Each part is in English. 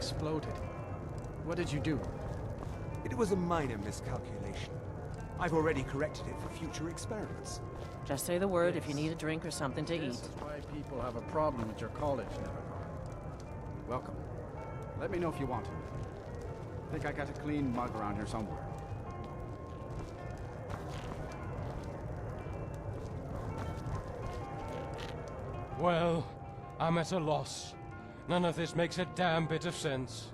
exploded. What did you do? It was a minor miscalculation. I've already corrected it for future experiments. Just say the word if you need a drink or something to This eat. is why people have a problem with your college, Navigar. Welcome. Let me know if you want. I think I got a clean mug around here somewhere. Well, I'm at a loss. None of this makes a damn bit of sense.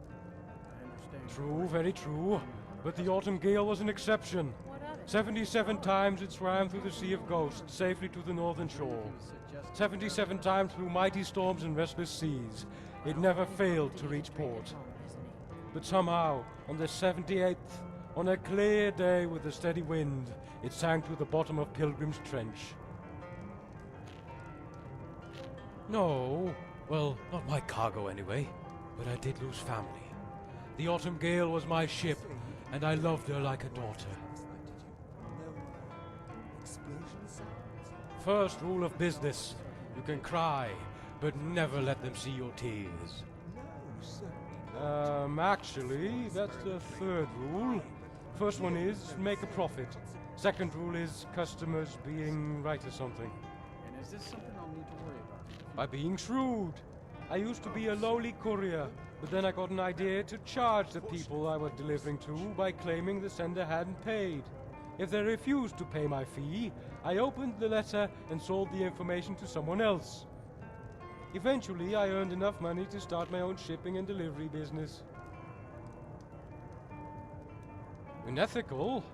I understand. True, very true. But the Autumn Gale was an exception. 77 times it swam through the Sea of Ghosts, safely to the northern shore. 77 times through mighty storms and restless seas. It never failed to reach port. But somehow, on the 78th, on a clear day with a steady wind, it sank to the bottom of Pilgrim's Trench. No, well, not my cargo anyway, but I did lose family. The Autumn Gale was my ship, and I loved her like a daughter. First rule of business, you can cry, but never let them see your tears. Actually, that's the third rule. First one is, make a profit. Second rule is, customers being right or something. And is this something I'll need to worry about? By being shrewd. I used to be a lowly courier, but then I got an idea to charge the people I was delivering to by claiming the sender hadn't paid. If they refused to pay my fee, I opened the letter and sold the information to someone else. Eventually, I earned enough money to start my own shipping and delivery business. Unethical?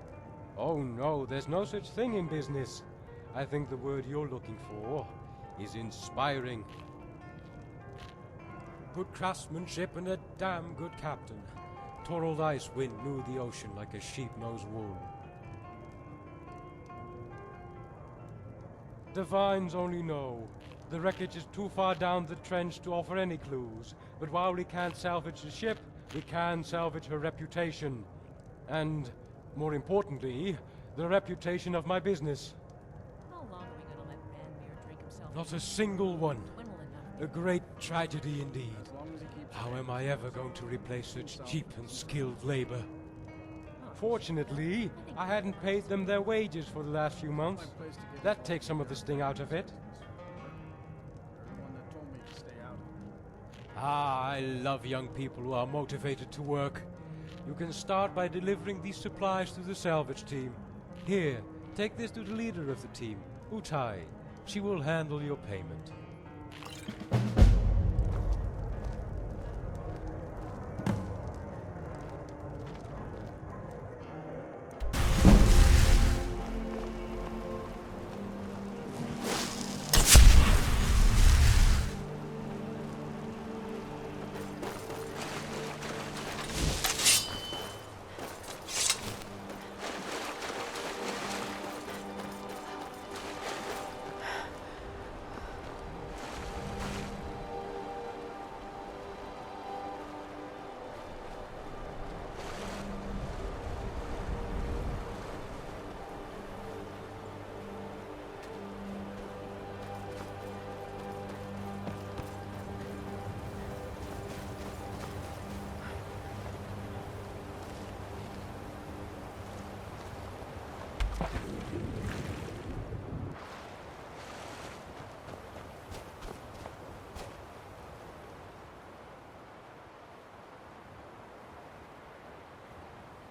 Oh no, there's no such thing in business. I think the word you're looking for is inspiring. Good craftsmanship and a damn good captain. Torald Icewind knew the ocean like a sheep knows wool. Divines only know. The wreckage is too far down the trench to offer any clues, but while we can't salvage the ship, we can salvage her reputation. And, more importantly, the reputation of my business. How long are we gonna let Ranmir drink himself? Not a single one. When will enough? A great tragedy indeed. As long as he keeps How am I ever going to replace such cheap and skilled labor? Fortunately, I hadn't paid them their wages for the last few months. That takes some of the sting out of it. Everyone that told me to stay out. Ah, I love young people who are motivated to work. You can start by delivering these supplies to the salvage team. Here, take this to the leader of the team, Utai. She will handle your payment.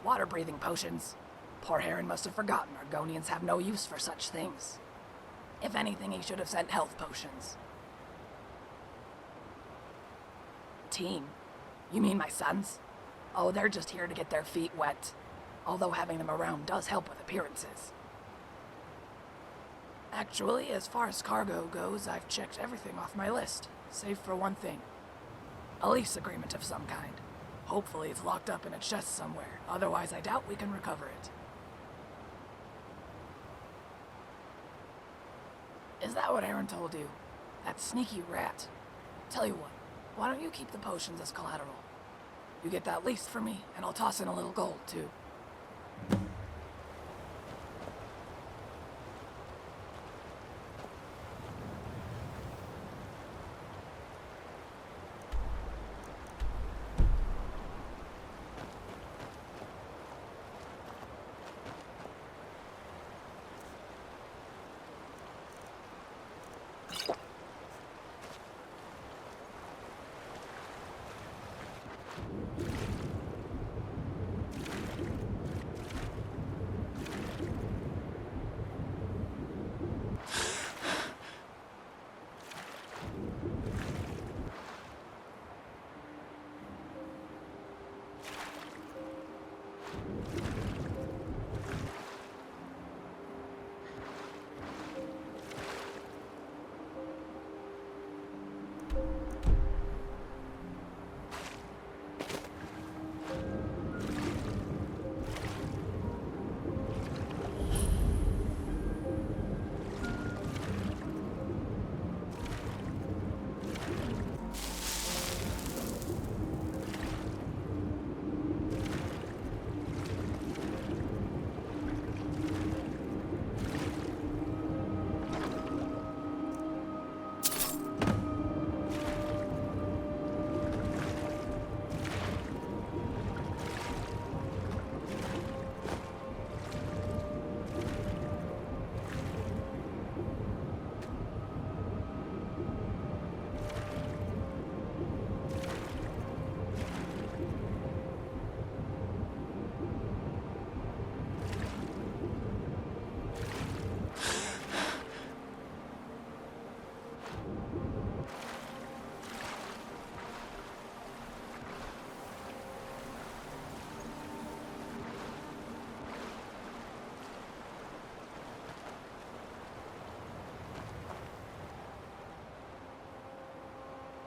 Water-breathing potions. Poor Heron must have forgotten Argonians have no use for such things. If anything, he should have sent health potions. Team? You mean my sons? Oh, they're just here to get their feet wet. Although having them around does help with appearances. Actually, as far as cargo goes, I've checked everything off my list, save for one thing. A lease agreement of some kind. Hopefully it's locked up in a chest somewhere, otherwise I doubt we can recover it. Is that what Aaron told you? That sneaky rat. Tell you what, why don't you keep the potions as collateral? You get that lease for me, and I'll toss in a little gold, too.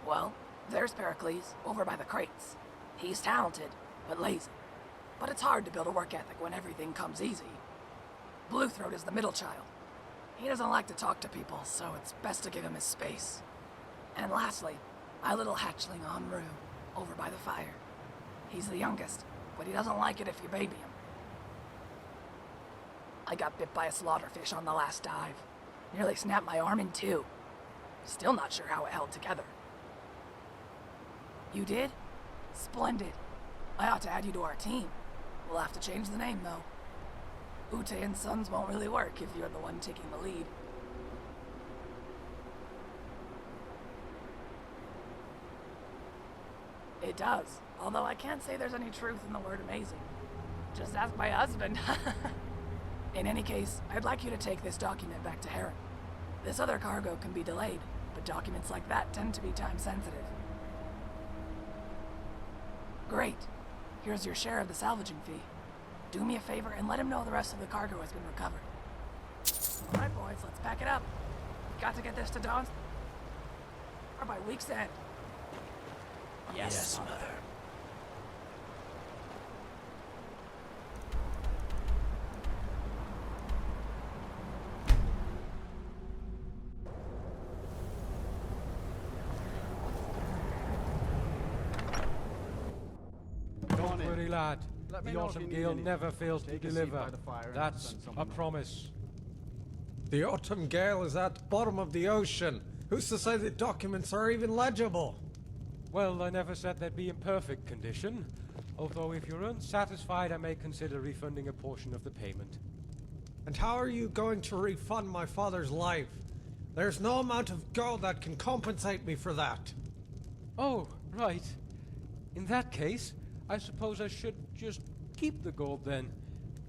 Well, there's Pericles, over by the crates. He's talented, but lazy. But it's hard to build a work ethic when everything comes easy. Bluethroat is the middle child. He doesn't like to talk to people, so it's best to give him his space. And lastly, my little hatchling Amru, over by the fire. He's the youngest, but he doesn't like it if you baby him. I got bit by a slaughterfish on the last dive. Nearly snapped my arm in two. Still not sure how it held together. You did? Splendid. I ought to add you to our team. We'll have to change the name, though. Ute and Sons won't really work if you're the one taking the lead. It does, although I can't say there's any truth in the word amazing. Just ask my husband. In any case, I'd like you to take this document back to Heron. This other cargo can be delayed, but documents like that tend to be time sensitive. Great. Here's your share of the salvaging fee. Do me a favor and let him know the rest of the cargo has been recovered. All right, boys, let's pack it up. Got to get this to Dawn or by week's end. Yes, Mother. Don't worry, lad. Let me The know if Autumn you need Gale anything. never fails to Take a seat deliver. by the fire and That's send a someone over. promise. The Autumn Gale is at the bottom of the ocean. Who's to say the documents are even legible? Well, I never said they'd be in perfect condition. Although if you're unsatisfied, I may consider refunding a portion of the payment. And how are you going to refund my father's life? There's no amount of gold that can compensate me for that. Oh, right. In that case, I suppose I should just keep the gold then,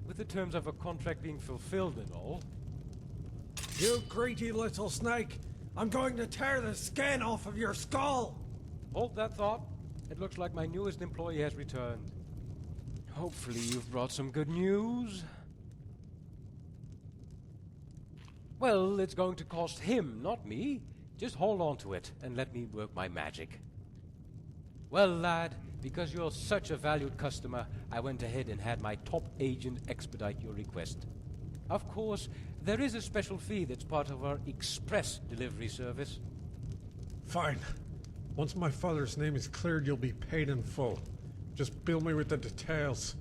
with the terms of a contract being fulfilled and all. You greedy little snake! I'm going to tear the skin off of your skull! Hold that thought. It looks like my newest employee has returned. Hopefully you've brought some good news. Well, it's going to cost him, not me. Just hold on to it and let me work my magic. Well, lad, because you're such a valued customer, I went ahead and had my top agent expedite your request. Of course, there is a special fee that's part of our express delivery service. Fine. Once my father's name is cleared, you'll be paid in full. Just bill me with the details.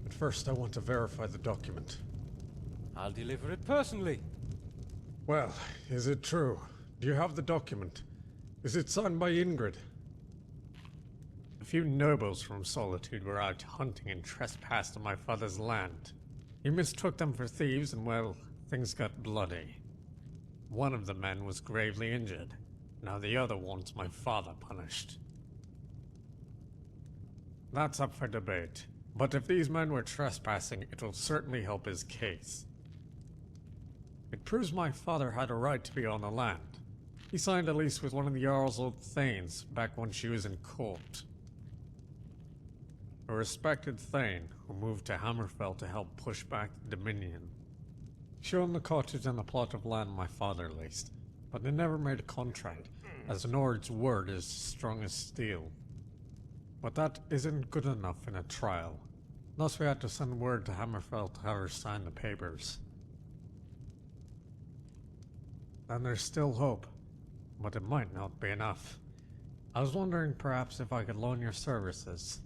But first, I want to verify the document. I'll deliver it personally. Well, is it true? Do you have the document? Is it signed by Ingrid? A few nobles from Solitude were out hunting and trespassed on my father's land. He mistook them for thieves and, well, things got bloody. One of the men was gravely injured. Now the other wants my father punished. That's up for debate. But if these men were trespassing, it will certainly help his case. It proves my father had a right to be on the land. He signed a lease with one of the Jarl's old thanes back when she was in court. A respected thane who moved to Hammerfell to help push back the Dominion. She owned the cottage and a plot of land my father leased, but they never made a contract, as Nord's word is strong as steel. But that isn't good enough in a trial. Thus we had to send word to Hammerfell to have her sign the papers. And there's still hope, but it might not be enough. I was wondering perhaps if I could loan your services.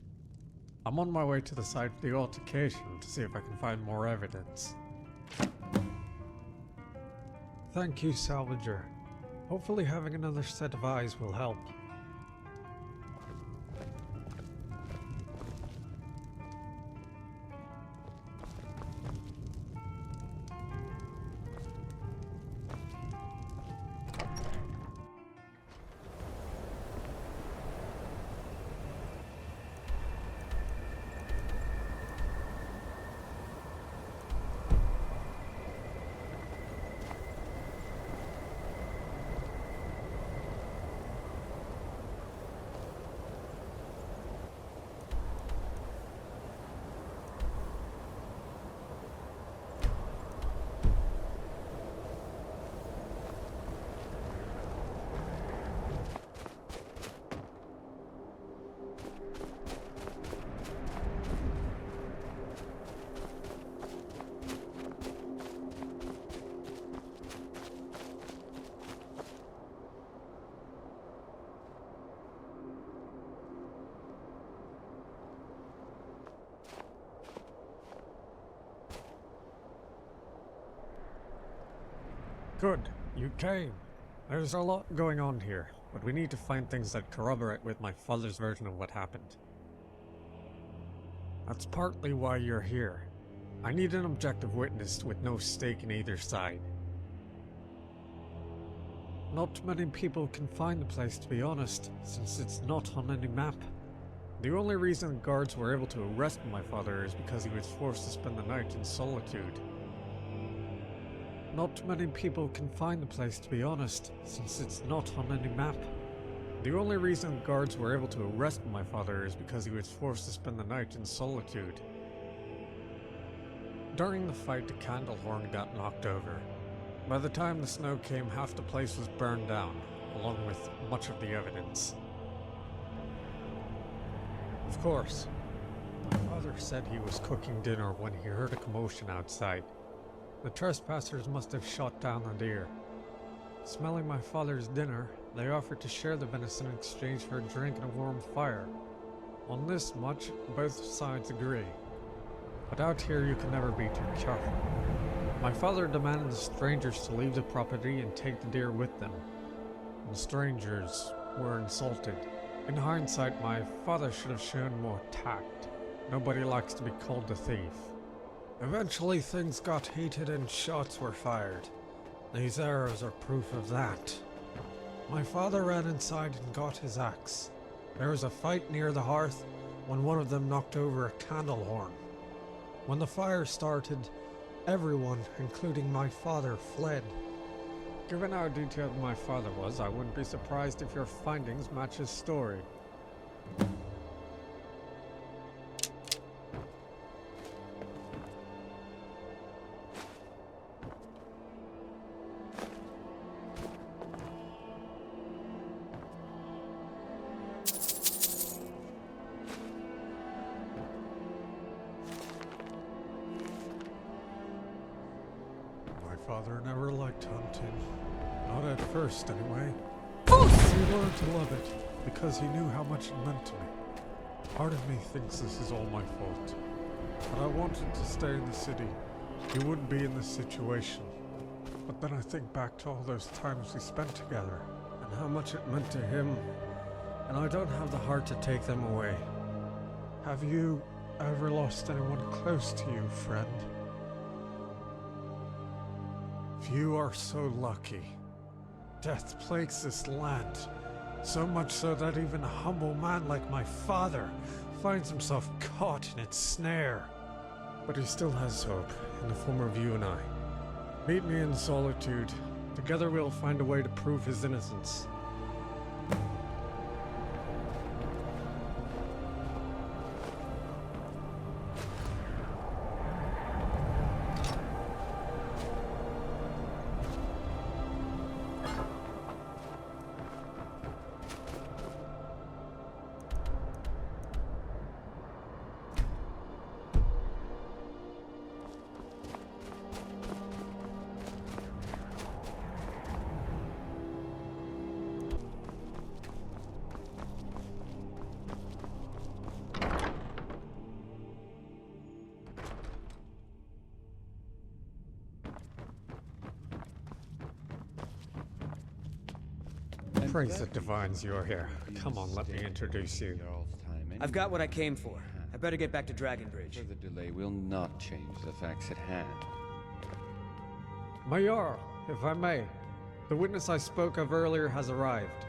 I'm on my way to the site of the altercation to see if I can find more evidence. Thank you, Salvager. Hopefully having another set of eyes will help. Good, you came. There's a lot going on here, but we need to find things that corroborate with my father's version of what happened. That's partly why you're here. I need an objective witness with no stake in either side. Not many people can find the place, to be honest, since it's not on any map. The only reason guards were able to arrest my father is because he was forced to spend the night in solitude. Not many people can find the place, to be honest, since it's not on any map. The only reason guards were able to arrest my father is because he was forced to spend the night in solitude. During the fight, the candle horn got knocked over. By the time the snow came, half the place was burned down, along with much of the evidence. Of course, my father said he was cooking dinner when he heard a commotion outside. The trespassers must have shot down the deer. Smelling my father's dinner, they offered to share the venison in exchange for a drink and a warm fire. On this much, both sides agree. But out here you can never be too careful. My father demanded the strangers to leave the property and take the deer with them. The strangers were insulted. In hindsight, my father should have shown more tact. Nobody likes to be called a thief. Eventually things got heated and shots were fired. These arrows are proof of that. My father ran inside and got his axe. There was a fight near the hearth when one of them knocked over a candle horn. When the fire started, everyone, including my father, fled. Given how detailed my father was, I wouldn't be surprised if your findings match his story. My father never liked hunting. Not at first, anyway. He learned to love it, because he knew how much it meant to me. Part of me thinks this is all my fault. But I wanted to stay in the city. He wouldn't be in this situation. But then I think back to all those times we spent together, and how much it meant to him, and I don't have the heart to take them away. Have you ever lost anyone close to you, friend? You are so lucky. Death plagues this land, so much so that even a humble man like my father finds himself caught in its snare. But he still has hope, in the form of you and I. Meet me in solitude. Together we'll find a way to prove his innocence. Praise the divines you're here. Come on, let me introduce you. I've got what I came for. I better get back to Dragonbridge. Further delay will not change the facts at hand. Mayor, if I may, the witness I spoke of earlier has arrived.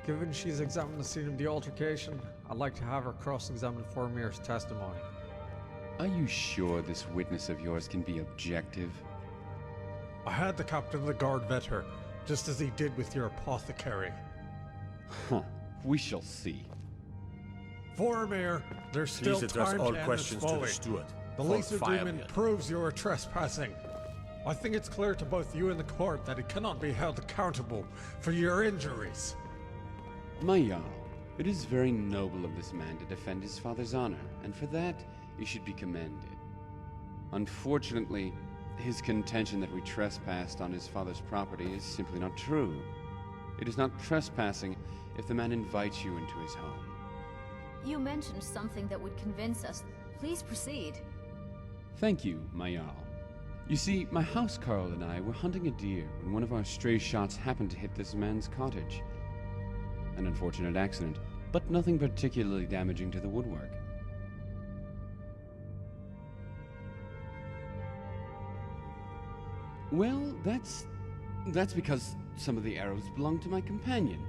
Given she's examined the scene of the altercation, I'd like to have her cross-examined for Mir's testimony. Are you sure this witness of yours can be objective? I had the captain of the guard vet her, just as he did with your apothecary. Huh. We shall see. Vormir, there's still Please address time all to end questions this to the folly. steward. The Laser Demon proves you are trespassing. I think it's clear to both you and the court that it cannot be held accountable for your injuries. My Jarl, it is very noble of this man to defend his father's honor, and for that, he should be commended. Unfortunately, his contention that we trespassed on his father's property is simply not true. It is not trespassing if the man invites you into his home. You mentioned something that would convince us. Please proceed. Thank you, my Jarl. You see, my house Carl and I were hunting a deer when one of our stray shots happened to hit this man's cottage. An unfortunate accident, but nothing particularly damaging to the woodwork. Well, that's because some of the arrows belonged to my companion.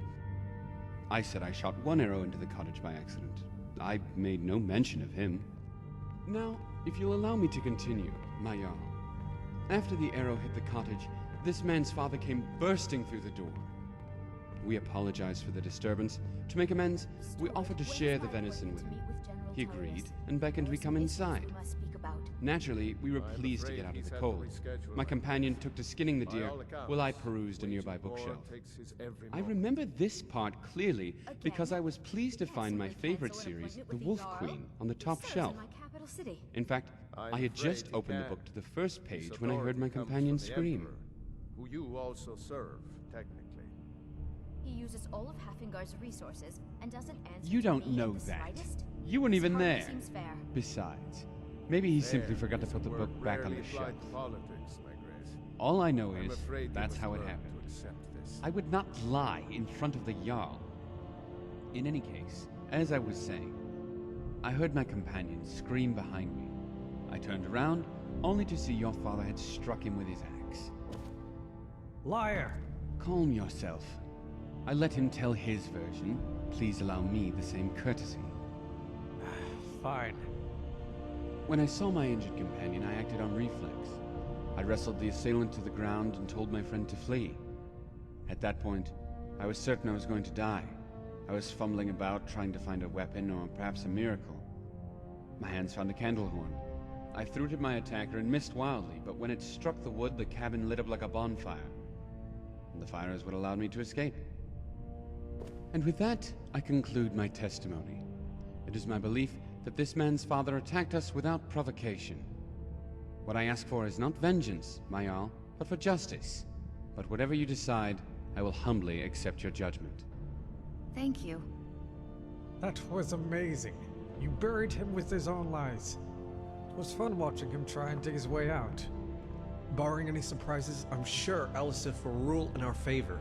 I said I shot one arrow into the cottage by accident. I made no mention of him. Now, if you'll allow me to continue, my Jarl. After the arrow hit the cottage, this man's father came bursting through the door. We apologized for the disturbance. To make amends, we offered to share the venison with him. He agreed and beckoned we come inside. Naturally, we were pleased to get out of the cold. My companion took to skinning the deer, while I perused a nearby bookshelf. I remember this part clearly because I was pleased to find my favorite series, The Wolf Queen, on the top shelf. In fact, I had just opened the book to the first page when I heard my companion scream. Who you also serve, technically. He uses all of Hafingar's resources and doesn't answer. You don't to me know in the that. slightest. You weren't even Hardly there. seems fair. Besides, maybe he simply forgot to put the book back on the shelf. Politics, my grace. All I know I'm is afraid you that's must how it learn happened. to accept this. I would not lie in front of the Jarl. In any case, as I was saying, I heard my companion scream behind me. I turned around, only to see your father had struck him with his axe. Liar! Calm yourself. I let him tell his version. Please allow me the same courtesy. Fine. When I saw my injured companion, I acted on reflex. I wrestled the assailant to the ground and told my friend to flee. At that point, I was certain I was going to die. I was fumbling about, trying to find a weapon or perhaps a miracle. My hands found a candle horn. I threw it at my attacker and missed wildly, but when it struck the wood, the cabin lit up like a bonfire. And the fire is what allowed me to escape. And with that, I conclude my testimony. It is my belief that this man's father attacked us without provocation. What I ask for is not vengeance, my Jarl, but for justice. But whatever you decide, I will humbly accept your judgment. Thank you. That was amazing. You buried him with his own lies. It was fun watching him try and dig his way out. Barring any surprises, I'm sure Elisif will rule in our favor.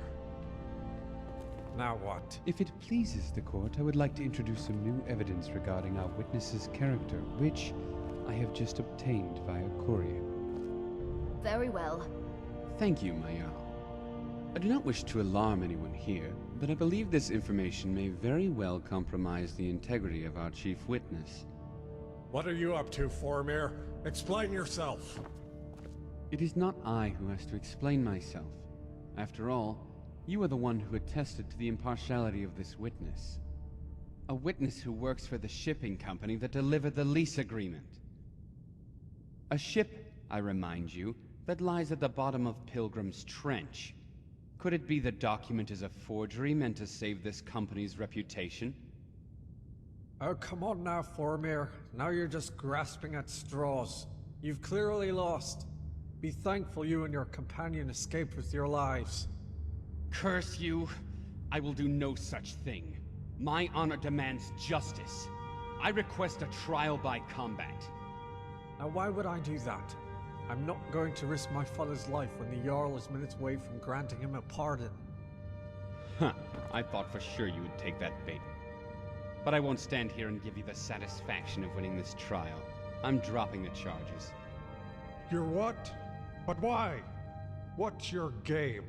Now what? If it pleases the court, I would like to introduce some new evidence regarding our witness's character, which I have just obtained via courier. Very well. Thank you, my Jarl. I do not wish to alarm anyone here, but I believe this information may very well compromise the integrity of our chief witness. What are you up to, Formir? Explain yourself. It is not I who has to explain myself. After all, you are the one who attested to the impartiality of this witness. A witness who works for the shipping company that delivered the lease agreement. A ship, I remind you, that lies at the bottom of Pilgrim's Trench. Could it be the document is a forgery meant to save this company's reputation? Oh, come on now, Formir. Now you're just grasping at straws. You've clearly lost. Be thankful you and your companion escaped with your lives. Curse you! I will do no such thing. My honor demands justice. I request a trial by combat. Now why would I do that? I'm not going to risk my father's life when the Jarl is minutes away from granting him a pardon. Huh, I thought for sure you would take that bait. But I won't stand here and give you the satisfaction of winning this trial. I'm dropping the charges. You're what? But why? What's your game?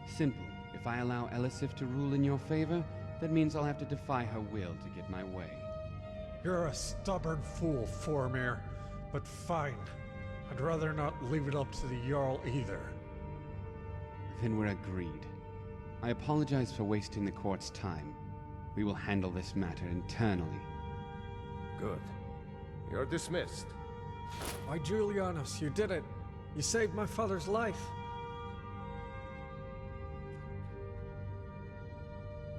Simple. If I allow Elisif to rule in your favor, that means I'll have to defy her will to get my way. You're a stubborn fool, Formir. But fine. I'd rather not leave it up to the Jarl either. Then we're agreed. I apologize for wasting the court's time. We will handle this matter internally. Good. You're dismissed. Why, Julianus, you did it. You saved my father's life.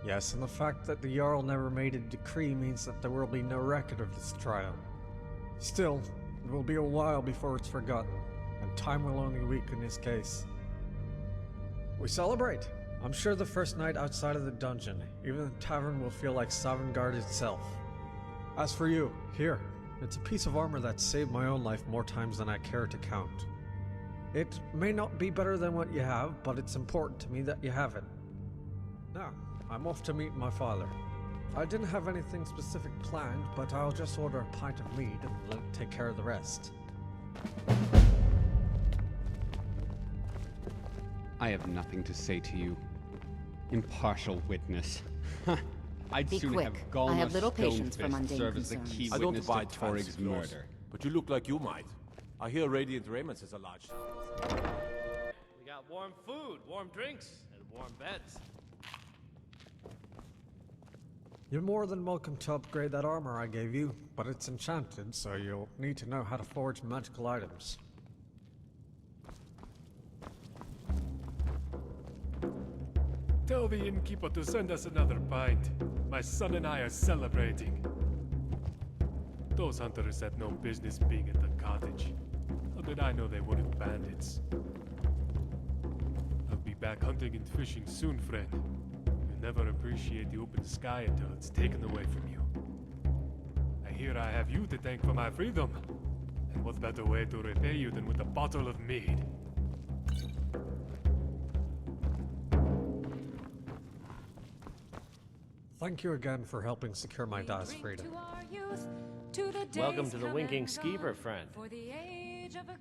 Yes, and the fact that the Jarl never made a decree means that there will be no record of this trial. Still, it will be a while before it's forgotten, and time will only weaken his case. We celebrate! I'm sure the first night outside of the dungeon, even the tavern will feel like Sovngarde itself. As for you, here, It's a piece of armor that saved my own life more times than I care to count. It may not be better than what you have, but it's important to me that you have it. Now, I'm off to meet my father. I didn't have anything specific planned, but I'll just order a pint of mead and let it take care of the rest. I have nothing to say to you. Impartial witness. I'd Be sooner quick. have Gallna I have little patience for Stonefist mundane serve as the concerns. key I don't witness to abide fancy Torig's flaws, murder. but you look like you might. I hear Radiant Raymond's is a large. We got warm food, warm drinks, and warm beds. You're more than welcome to upgrade that armor I gave you, but it's enchanted, so you'll need to know how to forge magical items. Tell the innkeeper to send us another pint. My son and I are celebrating. Those hunters had no business being at the cottage. How did I know they weren't bandits? I'll be back hunting and fishing soon, friend. You'll never appreciate the open sky until it's taken away from you. I hear I have you to thank for my freedom. And what better way to repay you than with a bottle of mead? Thank you again for helping secure my dad's freedom. Welcome to the Winking Skeever, friend. For the age of a